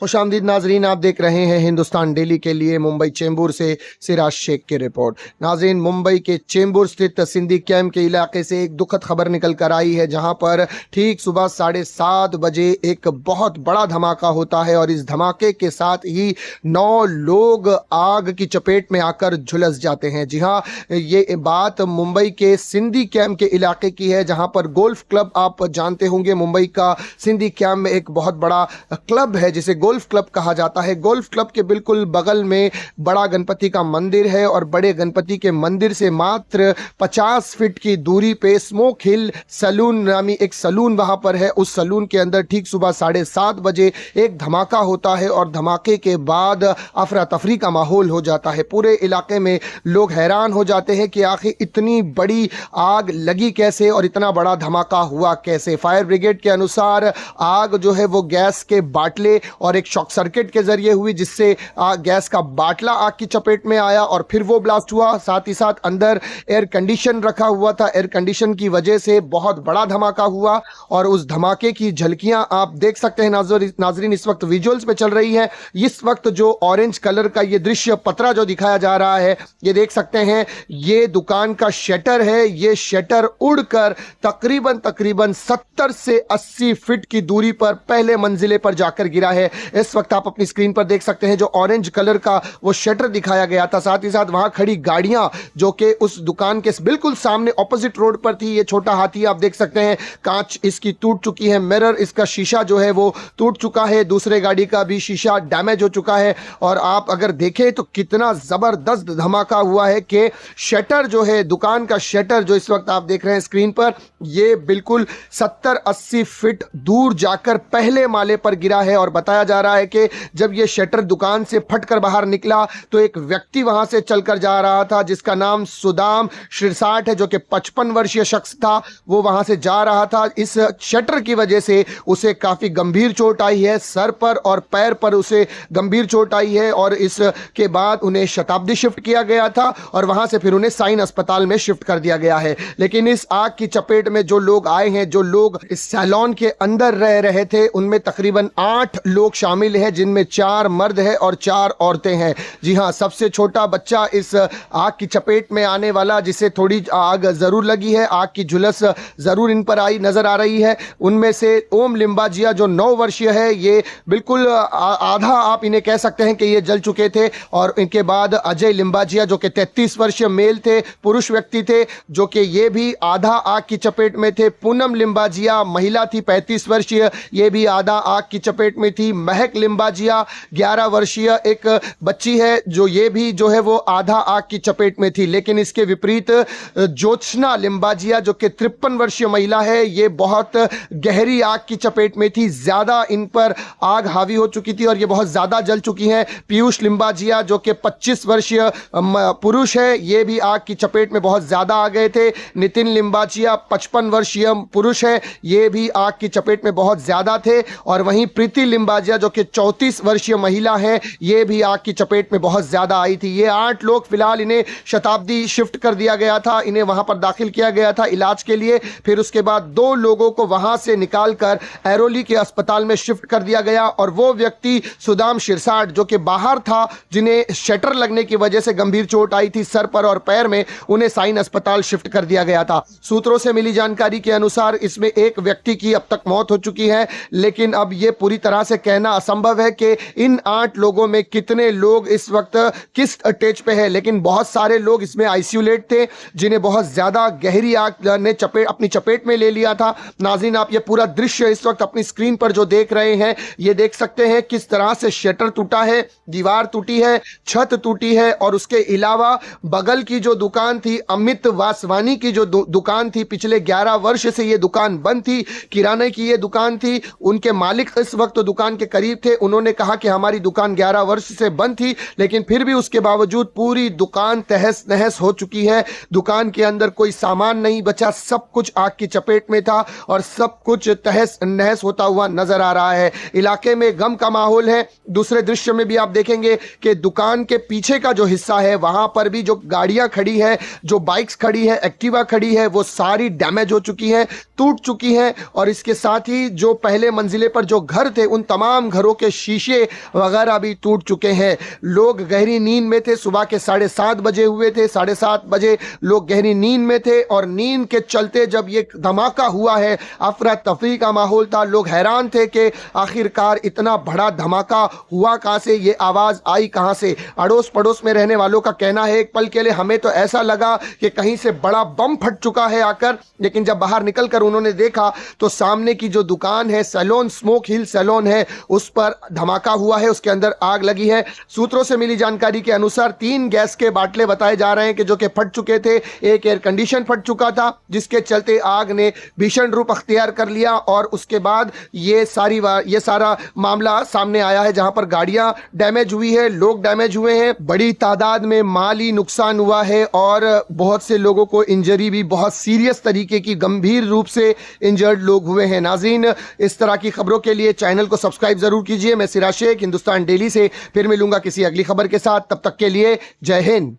खुशामदीद नाजरीन, आप देख रहे हैं हिंदुस्तान डेली के लिए मुंबई चेंबूर से सिराज शेख की रिपोर्ट। नाजरीन, मुंबई के चेंबूर स्थित सिंधी कैंप के इलाके से एक दुखद खबर निकल कर आई है, जहां पर ठीक सुबह 7:30 बजे एक बहुत बड़ा धमाका होता है और इस धमाके के साथ ही 9 लोग आग की चपेट में आकर झुलस जाते हैं। जी हाँ, ये बात मुंबई के सिंधी कैंप के इलाके की है, जहां पर गोल्फ क्लब, आप जानते होंगे मुंबई का सिंधी कैंप में एक बहुत बड़ा क्लब है जिसे गोल्फ क्लब कहा जाता है। गोल्फ क्लब के बिल्कुल बगल में बड़ा गणपति का मंदिर है और बड़े गणपति के मंदिर से मात्र 50 फीट की दूरी पे स्मोक हिल सलून नामी एक सलून वहां पर है। उस सलून के अंदर ठीक सुबह 7:30 बजे एक धमाका होता है और धमाके के बाद अफरा तफरी का माहौल हो जाता है। पूरे इलाके में लोग हैरान हो जाते हैं कि आखिर इतनी बड़ी आग लगी कैसे और इतना बड़ा धमाका हुआ कैसे। फायर ब्रिगेड के अनुसार आग जो है वो गैस के बाटले और एक शॉक सर्किट के जरिए हुई, जिससे गैस का बाटला आग की चपेट में आया और फिर वो ब्लास्ट हुआ। साथ ही साथ अंदर एयर कंडीशन रखा हुआ था, एयर कंडीशन की वजह से बहुत बड़ा धमाका हुआ और उस धमाके की झलकियां आप देख सकते हैं। नाजरीन, इस वक्त विजुअल्स पे चल रही है। इस वक्त जो ऑरेंज कलर का ये दृश्य पतरा जो दिखाया जा रहा है, ये देख सकते हैं, ये दुकान का शटर है। ये शटर उड़कर तकरीबन 70 से 80 फीट की दूरी पर पहले मंजिले पर जाकर गिरा है। इस वक्त आप अपनी स्क्रीन पर देख सकते हैं जो ऑरेंज कलर का वो शटर दिखाया गया था। साथ ही साथ वहां खड़ी गाड़ियां जो कि उस दुकान के बिल्कुल सामने ऑपोजिट रोड पर थी। ये छोटा हाथी आप देख सकते हैं, कांच इसकी टूट चुकी है, मिरर इसका शीशा जो है वो टूट चुका है, दूसरे गाड़ी का भी शीशा डैमेज हो चुका है। और आप अगर देखें तो कितना जबरदस्त धमाका हुआ है कि शटर जो है, दुकान का शटर जो इस वक्त आप देख रहे हैं स्क्रीन पर, ये बिल्कुल 70-80 फीट दूर जाकर पहले माले पर गिरा है। और बताया जा रहा है कि जब ये शटर दुकान से फटकर बाहर निकला तो एक व्यक्ति वहां से चलकर जा रहा था जिसका नाम सुदाम शिरसाट है, जो कि 55 वर्षीय शख्स था। वो वहां से जा रहा था। इस शटर की वजह से उसे काफी गंभीर चोट आई है, सर पर और पैर पर उसे गंभीर चोट आई है और इसके बाद उन्हें शताब्दी शिफ्ट किया गया था और वहां से फिर उन्हें साइन अस्पताल में शिफ्ट कर दिया गया है। लेकिन इस आग की चपेट में जो लोग आए हैं, जो लोग इस सैलून के अंदर रह रहे थे, उनमें तकरीबन 8 लोग शामिल हैं, जिनमें 4 मर्द हैं और 4 औरतें हैं। जी हां, सबसे छोटा बच्चा इस आग की चपेट में आने वाला, जिसे थोड़ी आग जरूर लगी है, आग की झुलस जरूर इन पर आई नजर आ रही है। उनमें से ओम लिंबाजिया जो 9 वर्षीय है, ये बिल्कुल आधा आप इन्हें कह सकते हैं कि ये जल चुके थे। और इनके बाद अजय लिंबाजिया जो कि 33 वर्षीय मेल थे, पुरुष व्यक्ति थे, जो कि ये भी आधा आग की चपेट में थे। पूनम लिंबाजिया महिला थी, 35 वर्षीय, ये भी आधा आग की चपेट में थी। महक लिंबाजिया 11 वर्षीय एक बच्ची है, जो ये भी जो है वो आधा आग की चपेट में थी। लेकिन इसके विपरीत ज्योत्सना लिंबाजिया जो कि 53 वर्षीय महिला है, ये बहुत गहरी आग की चपेट में थी, ज्यादा इन पर आग हावी हो चुकी थी और ये बहुत ज्यादा जल चुकी है। पीयूष लिंबाजिया जो कि 25 वर्षीय पुरुष है, ये भी आग की चपेट में बहुत ज्यादा आ गए थे। नितिन लिंबाजिया 55 वर्षीय पुरुष है, ये भी आग की चपेट में बहुत ज्यादा थे। और वहीं प्रीति लिंबाजिया जो कि 34 वर्षीय महिला है, ये भी आग की चपेट में बहुत ज्यादा आई थी। ये 8 लोग, फिलहाल इन्हें शताब्दी शिफ्ट कर दिया गया था, इन्हें वहां पर दाखिल किया गया था इलाज के लिए। फिर उसके बाद 2 लोगों को वहां से निकालकर एरोली के अस्पताल में शिफ्ट कर दिया गया और वो व्यक्ति सुदाम शिरसाट जो कि बाहर था, जिन्हें शटर लगने की वजह से गंभीर चोट आई थी सर पर और पैर में, उन्हें साइन अस्पताल शिफ्ट कर दिया गया था। सूत्रों से मिली जानकारी के अनुसार इसमें एक व्यक्ति की अब तक मौत हो चुकी है, लेकिन अब यह पूरी तरह से कहना असंभव है कि इन 8 लोगों में कितने लोग इस वक्त किस स्टेज पे है। लेकिन बहुत सारे लोग इसमें आइसोलेट थे, जिन्हें बहुत ज्यादा गहरी आग ने अपनी चपेट में ले लिया था। नाज़रीन, आप ये पूरा दृश्य इस वक्त अपनी स्क्रीन पर जो देख रहे हैं, ये देख सकते हैं किस तरह से शटर टूटा है, दीवार टूटी है, छत टूटी है। और उसके अलावा बगल की जो दुकान थी, अमित वासवानी की जो दुकान थी, पिछले 11 वर्ष से ये दुकान बंद थी, किराने की ये दुकान थी। उनके मालिक इस वक्त दुकान के करीब थे, उन्होंने कहा कि हमारी दुकान 11 वर्ष से बंद थी, लेकिन फिर भी उसके बावजूद पूरी दुकान तहस नहस हो चुकी है। दुकान के अंदर कोई सामान नहीं बचा, सब कुछ आग की चपेट में था और सब कुछ तहस नहस होता हुआ नजर आ रहा है। इलाके में गम का माहौल है। दूसरे दृश्य में भी आप देखेंगे कि दुकान के पीछे का जो हिस्सा है, वहां पर भी जो गाड़ियां खड़ी है, जो बाइक्स खड़ी है, एक्टिवा खड़ी है, वो सारी डैमेज हो चुकी है, टूट चुकी है। और इसके साथ ही जो पहले मंजिले पर जो घर थे, उन तमाम तमाम घरों के शीशे वगैरह भी टूट चुके हैं। लोग गहरी नींद में थे, सुबह के 7:30 बजे हुए थे, 7:30 बजे लोग गहरी नींद में थे और नींद के चलते जब ये धमाका हुआ है, अफरा तफरी का माहौल था। लोग हैरान थे कि आखिरकार इतना बड़ा धमाका हुआ कहाँ से, ये आवाज़ आई कहाँ से। अड़ोस पड़ोस में रहने वालों का कहना है एक पल के लिए हमें तो ऐसा लगा कि कहीं से बड़ा बम फट चुका है आकर, लेकिन जब बाहर निकलकर उन्होंने देखा तो सामने की जो दुकान है सैलून, स्मोक हिल सैलून है, उस पर धमाका हुआ है, उसके अंदर आग लगी है। सूत्रों से मिली जानकारी के अनुसार 3 गैस के बाटले बताए जा रहे हैं कि जो कि फट चुके थे। एक एयर कंडीशन फट चुका था जिसके चलते आग ने भीषण रूप अख्तियार कर लिया और उसके बाद ये सारा मामला सामने आया है, जहां पर गाड़ियां डैमेज हुई है, लोग डैमेज हुए हैं, बड़ी तादाद में माली नुकसान हुआ है और बहुत से लोगों को इंजरी भी, बहुत सीरियस तरीके की गंभीर रूप से इंजर्ड लोग हुए हैं। नाज़रीन, इस तरह की खबरों के लिए चैनल को सब्सक्राइब जरूर कीजिए। मैं सिराज शेख, हिंदुस्तान डेली से फिर मिलूंगा किसी अगली खबर के साथ। तब तक के लिए जय हिंद।